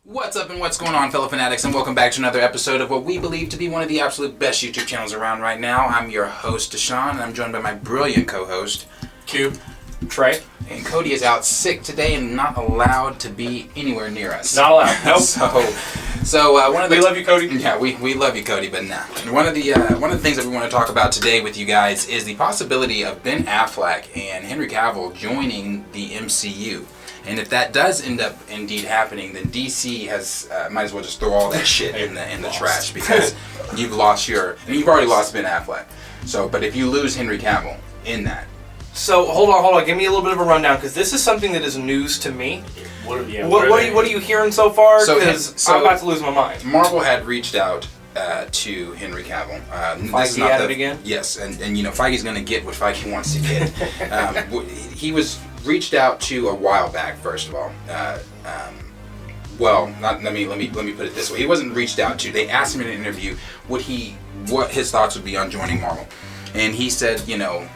What's up and what's going on, fellow fanatics, and welcome back to another episode of what we believe to be one of the absolute best YouTube channels around right now. I'm your host, Deshaun, and I'm joined by my brilliant co-host, Cube, Trey. And Cody is out sick today and not allowed to be anywhere near us. Not allowed. Nope. So one of the we love you, Cody. Yeah, we love you, Cody, but nah. One of the things that we want to talk about today with you guys is the possibility of Ben Affleck and Henry Cavill joining the MCU. And if that does end up indeed happening, then DC has might as well just throw all that shit in the trash, because you've already lost Ben Affleck. So, but if you lose Henry Cavill in that. So hold on. Give me a little bit of a rundown, because this is something that is news to me. What are you hearing so far? Because I'm about to lose my mind. Marvel had reached out to Henry Cavill. Feige at it again? Yes, and you know, Feige's going to get what Feige wants to get. He was reached out to a while back. First of all, let me put it this way: he wasn't reached out to. They asked him in an interview what his thoughts would be on joining Marvel, and he said, you know.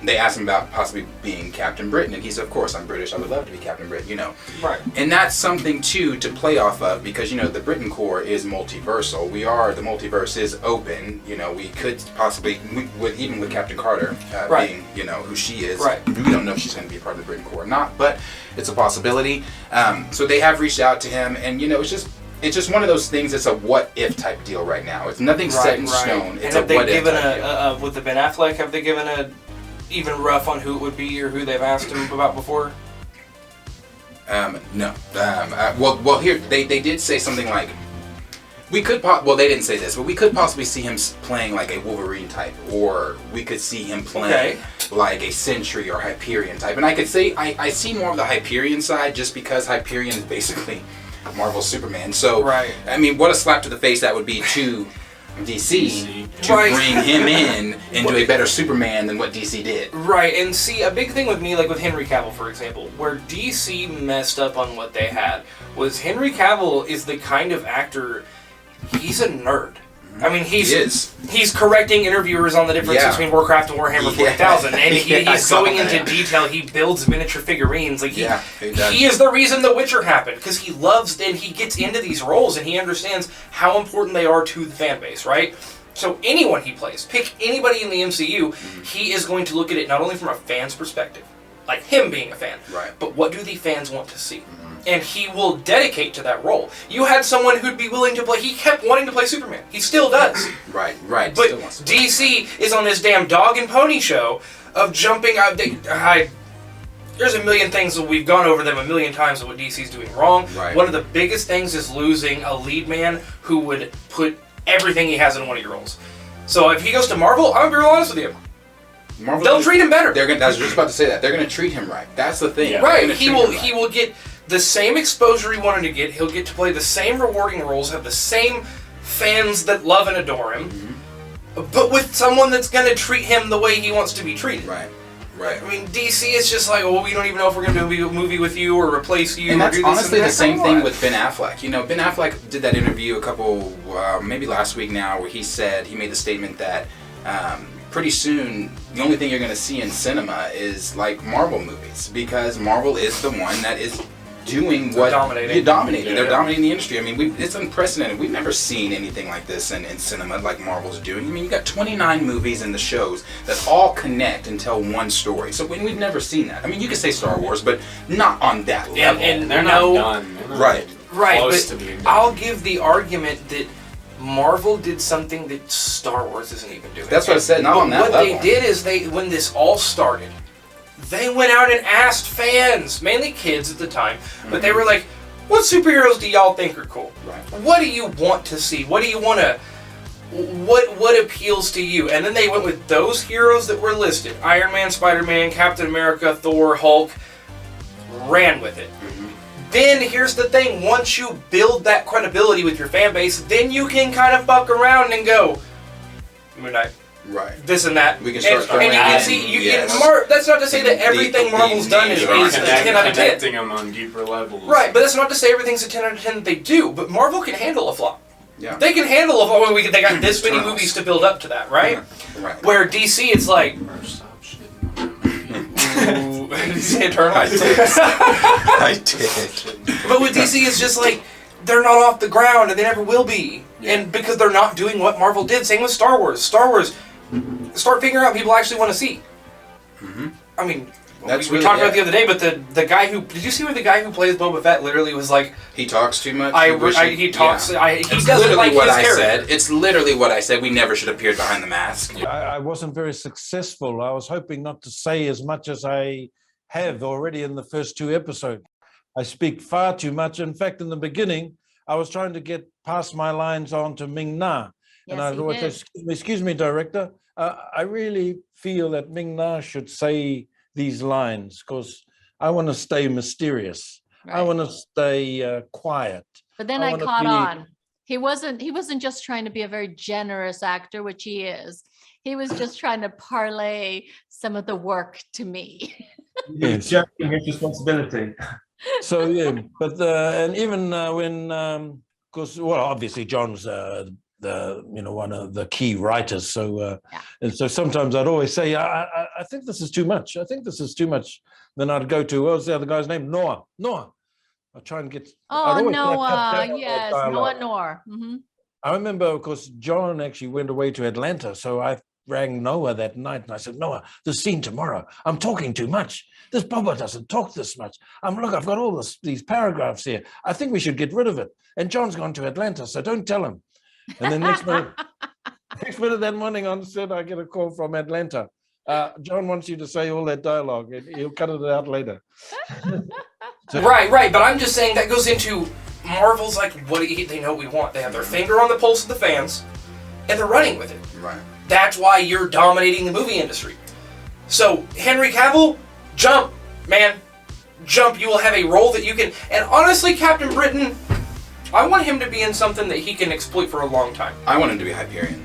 They asked him about possibly being Captain Britain, and he said, of course, I'm British, I would love to be Captain Britain, you know. Right. And that's something, too, to play off of, because, you know, the Britain Corps is multiversal. The multiverse is open, you know, we could possibly, even with Captain Carter being, you know, who she is, we don't know if she's going to be a part of the Britain Corps or not, but it's a possibility. So they have reached out to him, and, you know, it's just one of those things. It's a what-if type deal right now. It's nothing set in stone. It's and a what-if type deal. With the Ben Affleck, have they given a even rough on who it would be or who they've asked him about before? No. Well, here they did say something like we could. They didn't say this, but we could possibly see him playing like a Wolverine type, or we could see him playing like a Sentry or Hyperion type. And I could say I see more of the Hyperion side, just because Hyperion is basically Marvel's Superman. So I mean, what a slap to the face that would be to DC to bring him into a better Superman than what DC did. Right, and see, a big thing with me, like with Henry Cavill, for example, where DC messed up on what they had, was Henry Cavill is the kind of actor, he's a nerd. I mean, he's correcting interviewers on the difference between Warcraft and Warhammer 40,000, and he's going into detail. He builds miniature figurines. Like he is the reason The Witcher happened, because he loves and he gets into these roles and he understands how important they are to the fan base, right? So anyone he plays, pick anybody in the MCU, he is going to look at it not only from a fan's perspective, like him being a fan, but what do the fans want to see? And he will dedicate to that role. You had someone who'd be willing to play. He kept wanting to play Superman. He still does. Right. But Still wants to DC is on this damn dog and pony show of jumping out. There's a million things that we've gone over them a million times of what DC's doing wrong. Right. One of the biggest things is losing a lead man who would put everything he has in one of your roles. So if he goes to Marvel, I'm going to be real honest with you. They'll treat him better. I was just about to say that. They're going to treat him right. That's the thing. Yeah. Right. He will get the same exposure he wanted to get. He'll get to play the same rewarding roles, have the same fans that love and adore him, but with someone that's going to treat him the way he wants to be treated. Right. I mean, DC is just like, well, we don't even know if we're going to do a movie with you or replace you. And or that's do this honestly and the same thing with Ben Affleck. You know, Ben Affleck did that interview maybe last week now, where he made the statement that pretty soon the only thing you're going to see in cinema is like Marvel movies, because Marvel is the one that is doing what dominating. They're dominating the industry. I mean, it's unprecedented. We've never seen anything like this in cinema, like Marvel's doing. I mean, you got 29 movies in the shows that all connect and tell one story. So we've never seen that. I mean, you could say Star Wars, but not on that level. And they're not done. They're not right. Close But to being done. I'll give the argument that Marvel did something that Star Wars isn't even doing. That's what I said. Not on that level. What they did is when this all started, they went out and asked fans, mainly kids at the time, but they were like, what superheroes do y'all think are cool? Right. What do you want to see? What do you want to... What appeals to you? And then they went with those heroes that were listed. Iron Man, Spider-Man, Captain America, Thor, Hulk. Ran with it. Then here's the thing. Once you build that credibility with your fan base, then you can kind of fuck around and go, Moon Knight. Right. This and that. We can start throwing and you can see, that's not to say that everything Marvel's done is a 10 out of 10. Connecting them on deeper levels. Right, but that's not to say everything's a 10 out of 10 that they do. But Marvel can handle a flop. Yeah. They can handle a flop. They got this many movies to build up to that, right? Right. Where DC, it's like... Stop shit. Did you say Eternal? I did. But with DC, it's just like... they're not off the ground, and they never will be. Yeah. And because they're not doing what Marvel did. Same with Star Wars. Star Wars, start figuring out people actually want to see. Mm-hmm. I mean, we talked about it the other day, but the guy who... Did you see where the guy who plays Boba Fett literally was like... He talks too much? He talks... Yeah. He doesn't literally like what his I said. It's literally what I said. We never should have appeared behind the mask. I wasn't very successful. I was hoping not to say as much as I have already in the first 2 episodes. I speak far too much. In fact, in the beginning, I was trying to get past my lines on to Ming Na. Yes, and I'd always say, excuse me, director, I really feel that Ming Na should say these lines because I want to stay mysterious. Right. I want to stay quiet. But then I caught on. He wasn't just trying to be a very generous actor, which he is. He was just trying to parlay some of the work to me. He's shirking his responsibility. So yeah, but and even when, because obviously John's one of the key writers. So and so sometimes I'd always say, I think this is too much. I think this is too much. Then I'd go to, what was the other guy's name? Noah. I'll try and get. Oh, Noah, yes, Noah. Mm-hmm. I remember, of course, John actually went away to Atlanta, so I rang Noah that night and I said, Noah, the scene tomorrow, I'm talking too much. This Boba doesn't talk this much. Look, I've got all these paragraphs here. I think we should get rid of it. And John's gone to Atlanta, so don't tell him. And then next minute that morning on set, I get a call from Atlanta. John wants you to say all that dialogue and he'll cut it out later. Right, but I'm just saying that goes into Marvel's like, they know what we want. They have their finger on the pulse of the fans and they're running with it. Right. That's why you're dominating the movie industry. So, Henry Cavill, jump, man. Jump. You will have a role that you can... And honestly, Captain Britain, I want him to be in something that he can exploit for a long time. I want him to be Hyperion.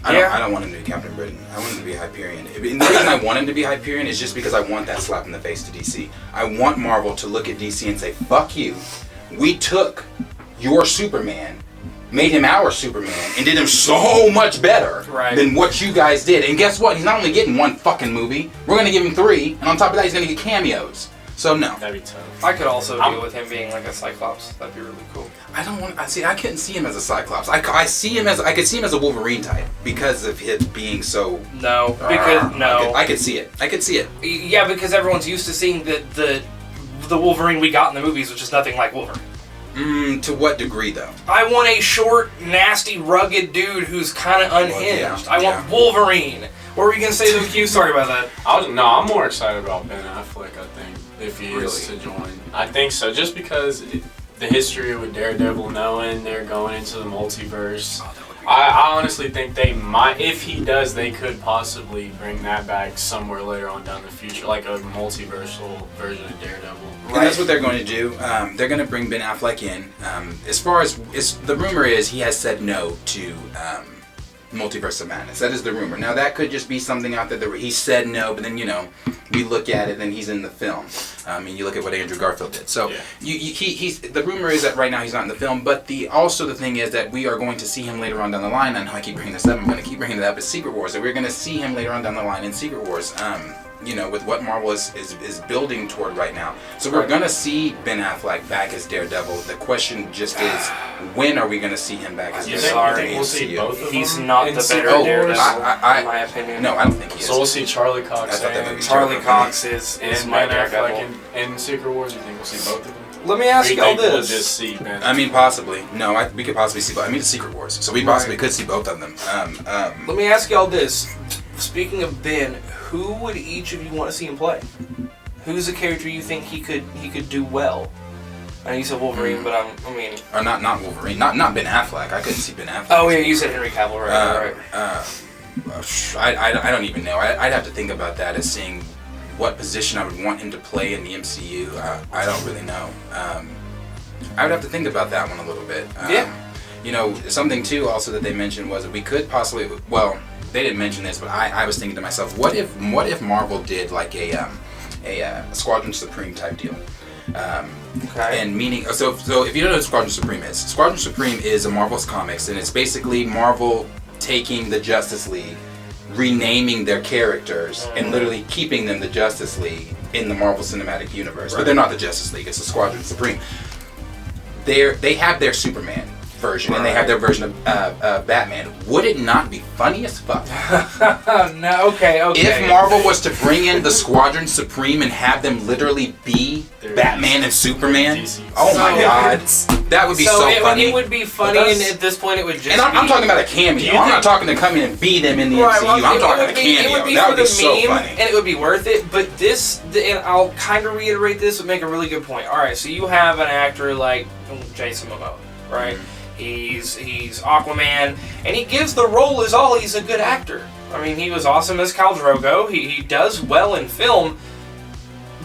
I don't want him to be Captain Britain. I want him to be Hyperion. And the reason I want him to be Hyperion is just because I want that slap in the face to DC. I want Marvel to look at DC and say, fuck you. We took your Superman, made him our Superman, and did him so much better than what you guys did. And guess what? He's not only getting 1 fucking movie, we're going to give him 3, and on top of that, he's going to get cameos. So no. That'd be tough. I could also deal with him being like a Cyclops. That'd be really cool. I couldn't see him as a Cyclops. I could see him as a Wolverine type because of him being so. No, because no. I could see it. Yeah, because everyone's used to seeing the Wolverine we got in the movies, which is nothing like Wolverine. To what degree though? I want a short, nasty, rugged dude who's kind of unhinged. I want Wolverine. What were you gonna say to Q? Sorry about that. I'm more excited about Ben Affleck. I think if he is to join, I think so. Just because the history with Daredevil, knowing they're going into the multiverse, I honestly think they might. If he does, they could possibly bring that back somewhere later on down the future, like a multiversal version of Daredevil. And that's what they're going to do. They're going to bring Ben Affleck in. As far as the rumor is, he has said no to Multiverse of Madness. That is the rumor. Now that could just be something out there that he said no, but then we look at it, then he's in the film. You look at what Andrew Garfield did. So he's the rumor is that right now he's not in the film, but the thing is that we are going to see him later on down the line. I know I keep bringing this up. I'm going to keep bringing it up. It's Secret Wars. So we're going to see him later on down the line in Secret Wars. With what Marvel is building toward right now. So we're going to see Ben Affleck back as Daredevil. The question just is, when are we going to see him back as Daredevil? You think we'll see both of them? He's not the better Daredevil, in my opinion. No, I don't think he is. So we'll see Charlie Cox Charlie Cox is my Ben Daredevil. Affleck in Secret Wars. You think we'll see both of them? Let me ask you all this. We'll just see Ben? Possibly. No, we could possibly see both. It's Secret Wars. So we possibly could see both of them. Let me ask you all this. Speaking of Ben, who would each of you want to see him play? Who's a character you think he could do well? I know you said Wolverine, but or not Wolverine, not Ben Affleck. I couldn't see Ben Affleck. Oh yeah, you said Henry Cavill, right? I don't even know. I'd have to think about that as seeing what position I would want him to play in the MCU. I don't really know. I would have to think about that one a little bit. Something too also that they mentioned was that we could possibly, well, they didn't mention this, but I was thinking to myself, what if Marvel did like a Squadron Supreme type deal? And meaning, so if you don't know what Squadron Supreme is a Marvel's comics, and it's basically Marvel taking the Justice League, renaming their characters, and literally keeping them the Justice League in the Marvel Cinematic Universe. But they're not the Justice League, it's the Squadron Supreme. they have their Superman version and they have their version of Batman. Would it not be funny as fuck? No, okay. If Marvel was to bring in the Squadron Supreme and have them literally be Batman and Superman, oh my god, that would be so funny. It would be funny, and at this point it would just. And I'm talking about a cameo. I'm not talking to come in and be them in the MCU. I'm talking about a cameo. It would be that for would be the so meme, funny. and it would be worth it. But and I'll kind of reiterate this, but make a really good point. All right, so you have an actor like Jason Momoa, right? Mm-hmm. He's Aquaman, and he gives the role as all. He's a good actor. I mean, he was awesome as Khal Drogo. He does well in film.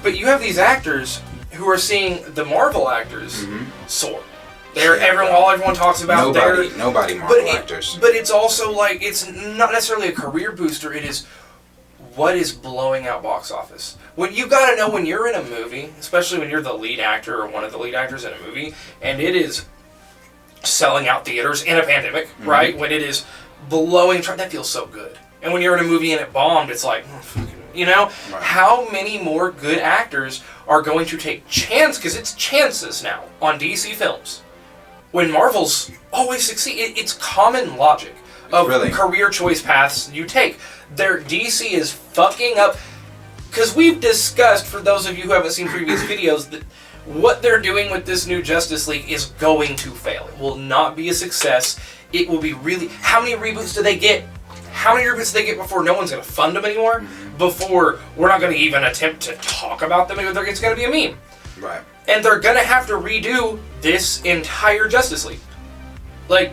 But you have these actors who are seeing the Marvel actors soar. Everyone talks about nobody Marvel actors. But it's also like it's not necessarily a career booster. It is what is blowing out box office. What you got to know when you're in a movie, especially when you're the lead actor or one of the lead actors in a movie, and it is selling out theaters in a pandemic, right? When it is blowing, that feels so good. And when you're in a movie and it bombed, it's like, you know, how many more good actors are going to take chance, because it's chances now on DC films, when Marvel's always succeed. It's common logic of career choice paths you take. Their DC is fucking up, because we've discussed, for those of you who haven't seen previous videos, that what they're doing with this new Justice League is going to fail. It will not be a success. It will be really... How many reboots do they get? How many reboots do they get before no one's going to fund them anymore? Before we're not going to even attempt to talk about them? It's going to be a meme. Right. And they're going to have to redo this entire Justice League. Like,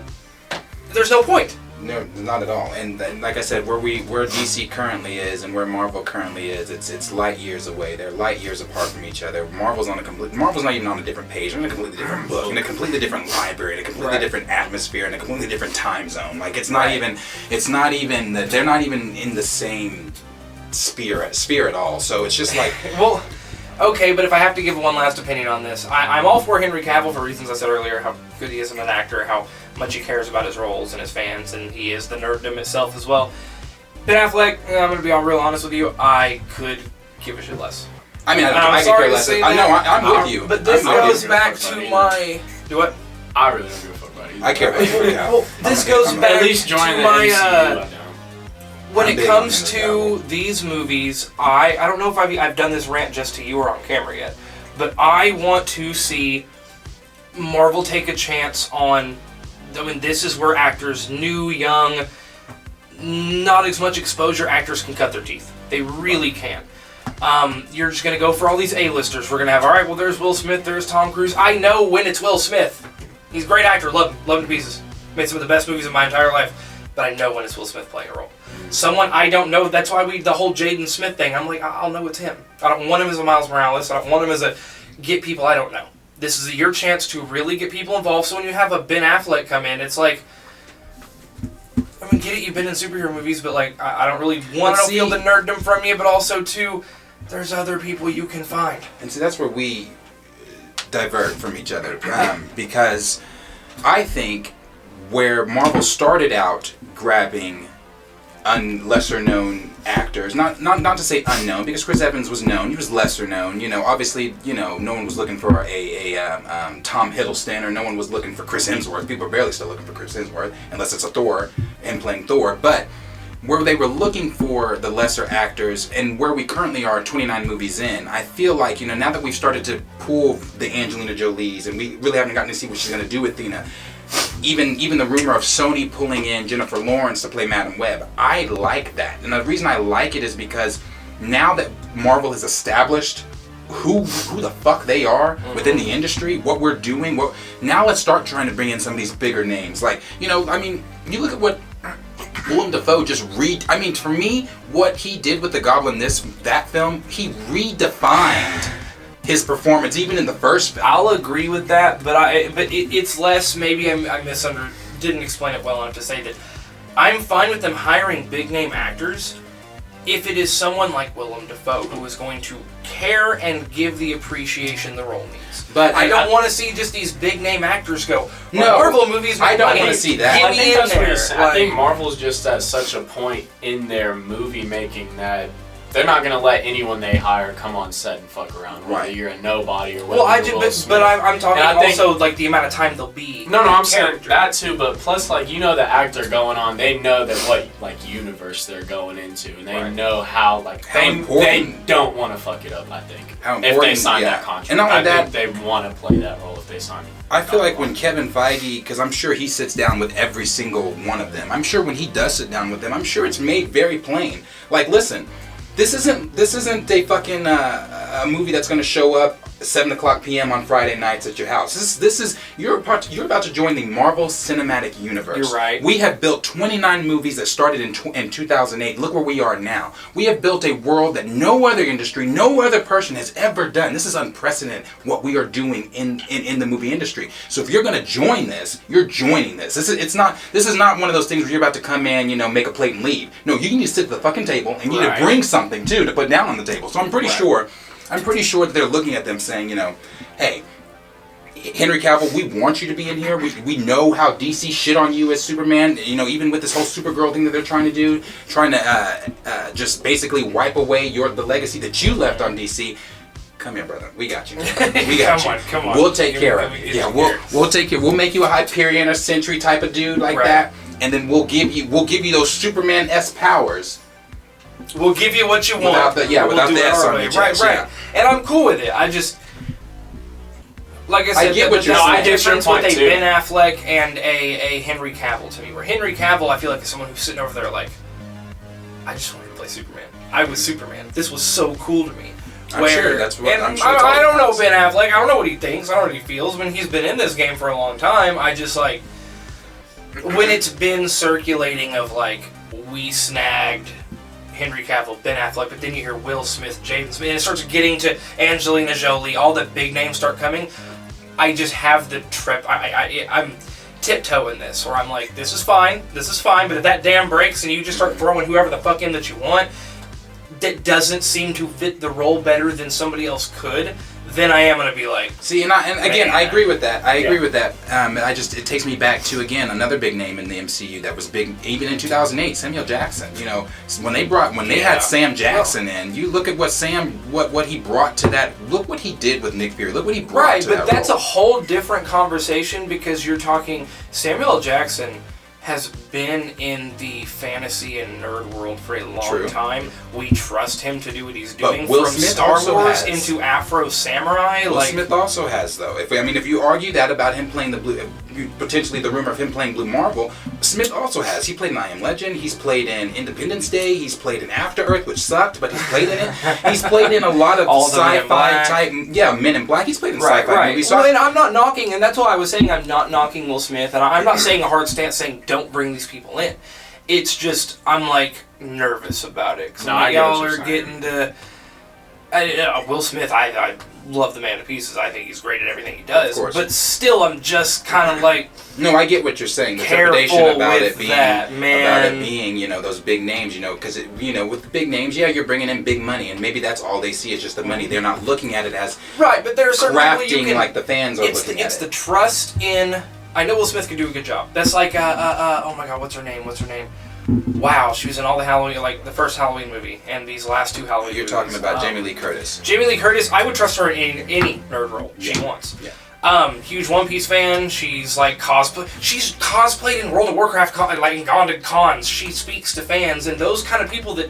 there's no point. No, not at all. And like I said, where DC currently is and where Marvel currently is, it's light years away. They're light years apart from each other. Marvel's not even on a different page. They're in a completely different book, in a completely different library, in a completely different atmosphere, in a completely different time zone. Like they're not even in the same sphere at all. So it's just like well. Okay, but if I have to give one last opinion on this, I'm all for Henry Cavill for reasons I said earlier, how good he is as an actor, how much he cares about his roles and his fans, and he is the nerddom itself as well. Ben Affleck, I'm going to be real honest with you, I could give a shit less. I mean, I could care less. I know, I'm with you. But this goes back to my... Do what? I really don't give a fuck about it. I care about you. Well, this goes back to my... When it comes to these movies, I don't know if I've done this rant just to you or on camera yet, but I want to see Marvel take a chance on, I mean, this is where actors, new, young, not as much exposure, actors can cut their teeth. They really can. You're just going to go for all these A-listers. We're going to have, all right, well, there's Will Smith, there's Tom Cruise. I know when it's Will Smith. He's a great actor. Love him to pieces. Made some of the best movies of my entire life. But I know when it's Will Smith playing a role. Someone I don't know, that's why the whole Jaden Smith thing, I'm like, I'll know it's him. I don't want him as a Miles Morales. I don't want him as a get people I don't know. This is your chance to really get people involved. So when you have a Ben Affleck come in, it's like, I mean, get it, you've been in superhero movies, but like, I don't really want to feel the nerddom from you, but also too, there's other people you can find. And see, that's where we divert from each other, because I think where Marvel started out grabbing lesser known actors, not to say unknown, because Chris Evans was known, he was lesser known, obviously, no one was looking for a Tom Hiddleston, or no one was looking for Chris Hemsworth. People are barely still looking for Chris Hemsworth, unless it's a Thor, and playing Thor, but where they were looking for the lesser actors, and where we currently are 29 movies in, I feel like, now that we've started to pull the Angelina Jolies, and we really haven't gotten to see what she's going to do with Thena, even the rumor of Sony pulling in Jennifer Lawrence to play Madam Web, I like that. And the reason I like it is because now that Marvel has established who the fuck they are within the industry, what we're doing, now let's start trying to bring in some of these bigger names. Like, I mean, you look at what Willem Dafoe for me, what he did with the Goblin that film, he redefined his performance, even in the first film. I'll agree with that, but it's less, maybe I didn't explain it well enough to say that I'm fine with them hiring big name actors if it is someone like Willem Dafoe who is going to care and give the appreciation the role needs. But I don't want to see just these big name actors go, Marvel movies, I don't want to see that. Get me in there. I think Marvel's just at such a point in their movie making that they're not gonna let anyone they hire come on set and fuck around. Whether you're a nobody or whether well, you're but I'm talking also like the amount of time they'll be. No, I'm saying that too. But plus, like the actor going on, they know that what universe they're going into, and they know how they don't want to fuck it up. I think if they sign that contract, and not only I think they want to play that role if they sign it. I feel like when Kevin Feige, because I'm sure he sits down with every single one of them. I'm sure when he does sit down with them, I'm sure it's made very plain. Like, listen, this isn't a fucking a movie that's going to show up 7:00 p.m. on Friday nights at your house. This is you're about to join the Marvel Cinematic Universe. You're right. We have built 29 movies that started in 2008. Look where we are now. We have built a world that no other industry, no other person has ever done. This is unprecedented what we are doing in the movie industry. So if you're going to join this, you're joining this. This is not one of those things where you're about to come in, make a plate and leave. No, you need to sit at the fucking table and you need to bring something too to put down on the table. So I'm pretty sure that they're looking at them saying, hey, Henry Cavill, we want you to be in here. We know how DC shit on you as Superman. Even with this whole Supergirl thing that they're trying to do, just basically wipe away the legacy that you left on DC. Come here, brother. We got you. We got you. Come on. We'll take care of it. Yeah, we'll take care. We'll make you a Hyperion or Sentry type of dude like that, and then we'll give you those Superman-esque powers. We'll give you what you want. Without the S on your chest. Right. And I'm cool with it. I just, like I said, I get what you're saying. The difference with a Ben Affleck and a Henry Cavill to me. Where Henry Cavill, I feel like is someone who's sitting over there like, I just wanted to play Superman. I was Superman. This was so cool to me. I'm sure that's what. I'm sure I don't know Ben Affleck. I don't know what he thinks. I don't know what he feels. I mean, he's been in this game for a long time. I just like when it's been circulating of like we snagged Henry Cavill, Ben Affleck, but then you hear Will Smith, Jaden Smith, and it starts getting to Angelina Jolie, all the big names start coming. I just have the trip. I'm tiptoeing this, where I'm like, this is fine, but if that dam breaks and you just start throwing whoever the fuck in that you want, that doesn't seem to fit the role better than somebody else could, then I am going to be like... See, and again, I agree with that. I agree with that. It takes me back to, again, another big name in the MCU that was big even in 2008, Samuel Jackson. When they had Sam Jackson in, you look at what he brought to that. Look what he did with Nick Fury. Look what he brought to that. Right, but that's role. a whole different conversation because you're talking Samuel Jackson has been in the fantasy and nerd world for a long time. We trust him to do what he's doing. But Will from Smith Star also Wars has. into Afro Samurai. Will Smith also has, though. If you argue that about him playing the Blue, potentially the rumor of him playing Blue Marvel, Smith also has. He played in I Am Legend. He's played in Independence Day. He's played in After Earth, which sucked, but he's played in it. He's played in a lot of sci-fi type. Yeah, Men in Black. He's played in sci-fi movies. Well, and I'm not knocking, and that's why I was saying I'm not knocking Will Smith, and I'm not saying a hard stance saying don't bring these people in. It's just I'm like nervous about it because y'all are getting to Will Smith. I love the man to pieces. I think he's great at everything he does. But still, I'm just kind of like no. I get what you're saying. The trepidation about it being those big names. Because with the big names, you're bringing in big money, and maybe that's all they see is just the money. They're not looking at it as right. But there's crafting like the fans are looking at it. It's the trust in. I know Will Smith can do a good job. That's like, oh my God, what's her name? Wow, she was in all the Halloween, like the first Halloween movie and these last two Halloween movies. You're talking about Jamie Lee Curtis. Jamie Lee Curtis, I would trust her in any nerd role she wants. Yeah. Huge One Piece fan. She's like She's cosplayed in World of Warcraft, and gone to cons. She speaks to fans and those kind of people that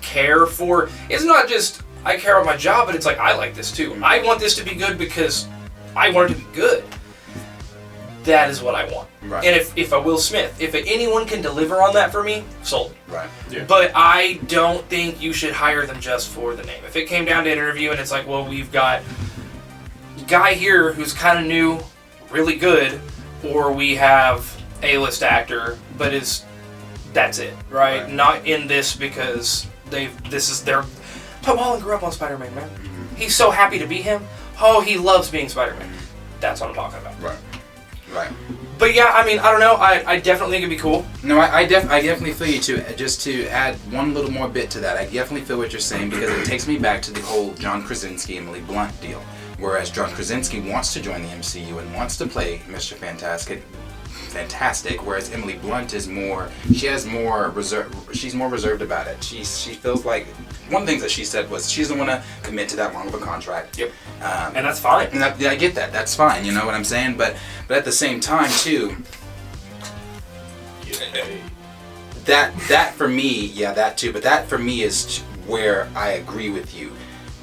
care for. It's not just I care about my job, but it's like I like this too. Mm-hmm. I want this to be good because I want it to be good. That is what I want. Right. And if a Will Smith, if anyone can deliver on that for me, sold me. Right. Yeah. But I don't think you should hire them just for the name. If it came down to an interview and it's like, well, we've got a guy here who's kind of new, really good, or we have A-list actor, but that's it, right? Not in this because this is their... Tom Holland grew up on Spider-Man, man. Mm-hmm. He's so happy to be him. Oh, he loves being Spider-Man. That's what I'm talking about. Right. Right. But yeah, I mean, I don't know. I definitely think it'd be cool. No, I definitely feel you too. Just to add one little more bit to that, I definitely feel what you're saying because it takes me back to the whole John Krasinski, Emily Blunt deal. Whereas John Krasinski wants to join the MCU and wants to play Mr. Fantastic, fantastic. Whereas Emily Blunt is more, she's more reserved about it. She feels like, one of the things that she said was she doesn't want to commit to that long of a contract. Yep. And that's fine. And I get that. That's fine. You know what I'm saying? But at the same time too, that for me, yeah, that too. But that for me is where I agree with you.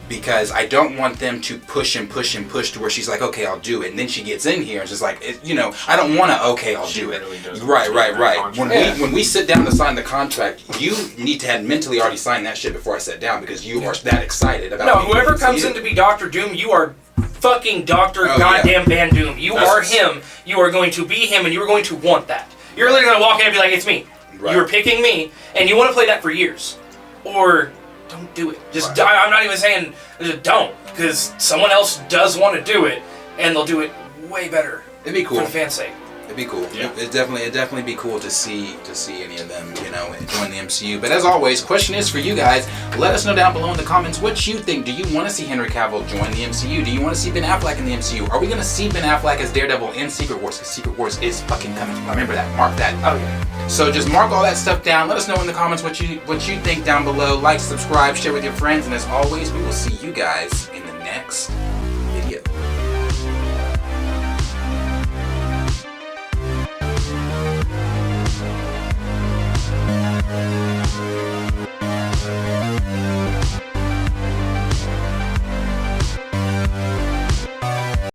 Because I don't want them to push and push and push to where she's like, okay, I'll do it. And then she gets in here and she's like, I don't want to, okay, I'll do it. Right. When we sit down to sign the contract, you need to have mentally already signed that shit before I sit down because you are that excited about it. No, whoever comes in to be Dr. Doom, you are fucking Dr. Goddamn Van Doom. You are him. You are going to be him and you are going to want that. You're literally going to walk in and be like, it's me. Right. You're picking me and you want to play that for years. Or... don't do it. Just I'm not even saying just don't, because someone else does want to do it, and they'll do it way better. It'd be cool for the fans' sake. It'd be cool. Yeah. It'd definitely be cool to see any of them, join the MCU. But as always, question is for you guys. Let us know down below in the comments what you think. Do you want to see Henry Cavill join the MCU? Do you want to see Ben Affleck in the MCU? Are we going to see Ben Affleck as Daredevil in Secret Wars? Because Secret Wars is fucking coming. Remember that. Mark that. Oh yeah. So just mark all that stuff down. Let us know in the comments what you think down below. Like, subscribe, share with your friends, and as always, we will see you guys in the next